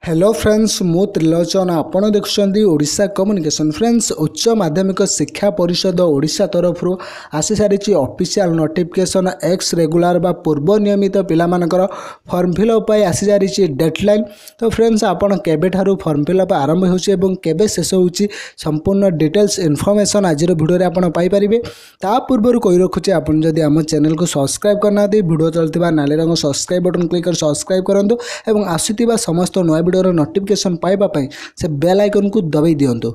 Hello friends मु त्रिलोचन आपण देखुं Odisha communication friends उच्च माध्यमिक शिक्षा परिषद ओडिशा तरफ आसी सारी ऑफिशियल नोटिफिकेशन एक्स रेगुलर बा पूर्व नियमित पिलामानकर फॉर्म फिलअप आसी सारी डेडलाइन। तो फ्रेंड्स आपण केबे ठारू फॉर्म फिलअप आरंभ होउछि एवं केबे शेष होउछि संपूर्ण डिटेल्स इन्फॉर्मेशन आज वीडियो रे आपण पाई परिबे। ता पूर्व कहि रखुछि आपण जदि हम चैनल को सब्सक्राइब करना दी वीडियो चलतिबा नाली रंग सब्सक्राइब बटन क्लिक कर सब्सक्राइब करंतु एवं आसीतिबा समस्त नया वीडियो नोटिफिकेशन पाइबा पई से बेल आइकन को दबाई दियंतु।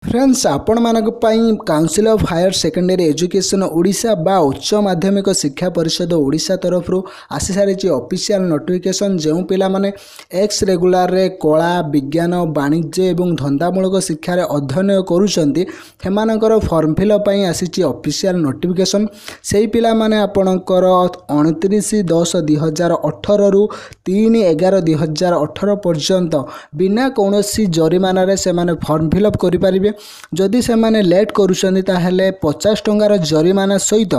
फ्रेंड्स आपण मानक पई council of higher secondary education Odisha बा उच्च माध्यमिक शिक्षा परिषद ओडिशा तरफ आसी सारी ऑफिशियल नोटिफिकेशन जो पिला माने एक्स रेगुलर रे कला विज्ञान वाणिज्य एवं धंदामूलक शिक्षा रे अध्ययन करूछंती हेमानकर फॉर्म फिलअप पई आसी ऑफिशियल नोटिफिकेशन सेही पिला माने आपणकर 29/10/2018 रु 3/11/2018 पर्यंत बिना कोनोसी जरिमाना रे से माने फॉर्म फिलअप करि परिबे। जदि से माने लेट करूछंती ताहेले 50 टंकार जरिमाना सहित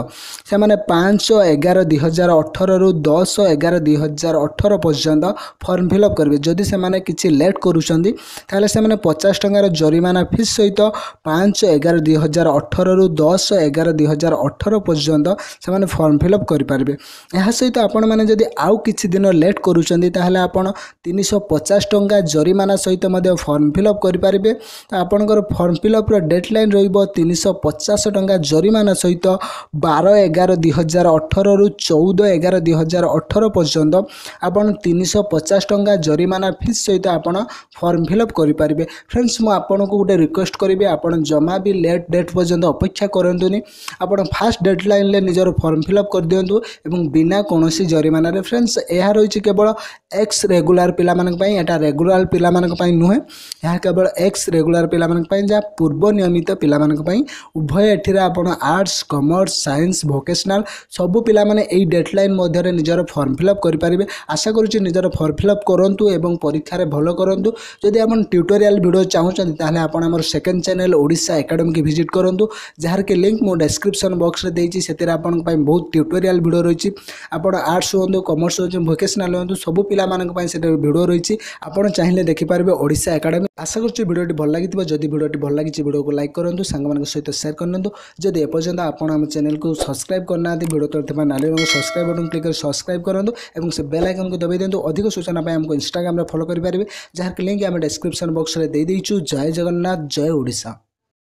से माने 5/11/2018 रु 10/11/2018 पर्यंत फॉर्म फिलअप करिवे। जदि से माने किछि लेट करूछंती ताहेले से माने 50 टंकार जरिमाना फीस सहित 5/11/2018 रु 10/11/2018 पर्यंत से माने फॉर्म फिलअप करि परिबे। एहा सहित आपण माने जदि आउ किछि दिन लेट करूछंती ताहेले आपण 350 टंका जरिमाना सहित मध्ये फॉर्म फिलअप करि परिबे। तो आपणकर फॉर्म फिलअप डेडलाइन रहिबो 350 टंका जरिमाना सहित 12/11/2018 रु 14/11/2018 पर्यंत आपण 350 टंका जरिमाना फीस सहित आपण फॉर्म फिलअप करि परिबे। फ्रेंड्स मु आपन को गोटे रिक्वेस्ट करिवे आपण जमा भी लेट डेट पर्यंत अपेक्षा करंतुनी आपण फास्ट डेडलाइन ले निजर फॉर्म फिलअप कर दियंतु एवं बिना कोनोसी जरिमाना रे। फ्रेंड्स एहा रहिछि केवल एक्स रेगुलर पिला मानक पई, एटा रेगुलर पिला मानक पई नुहे, एहा केवल एक्स रेगुलर पिला मानक पई जा पूर्व नियमित पिला मानक पई उभय एठिरे आपण आर्ट्स कॉमर्स साइंस वोकेशनल सब पिला माने एई डेडलाइन मध्ये रे निजर फॉर्म फिलअप करि परिबे। आशा करूछि निजर फॉर्म फिलअप करंतु एवं परीक्षा रे भलो करंतु। जदि आपण ट्यूटोरियल वीडियो चाहउछन ताले आपण हमर सेकंड चैनल ओडिशा एकेडमी के विजिट करंतु जहार के लिंक मो डिस्क्रिप्शन बॉक्स रे देइछि। सेतेरे आपण पई बहुत ट्यूटोरियल वीडियो रहिछि। आपण आर्ट्स होंदु कॉमर्स होंदु वोकेशनल होंदु सब पिला मानक पई सेते वीडियो रहिछि। आपण चाहिले देखि पारबे ओडिशा एकेडमी। आशा करूछि वीडियोटी भल लागितबो। जदि वीडियोटी भल लागिछि वीडियो को लाइक करंतु, सांग मानक सहित शेयर करनंतु। जदि एपर्यंत आपण हम चैनल को सब्सक्राइब करना दी वीडियो तलथिबा नाली रंग सब्सक्राइब बटन क्लिक कर सब्सक्राइब करंतु एवं से बेल आइकन को दबाई दियंतु। अधिक सूचना पय हमको इंस्टाग्राम रे फॉलो करि परिबे जहार के लिंक हम डिस्क्रिप्शन बॉक्स रे दे देइछु। जय जगन्नाथ, जय ओडिशा।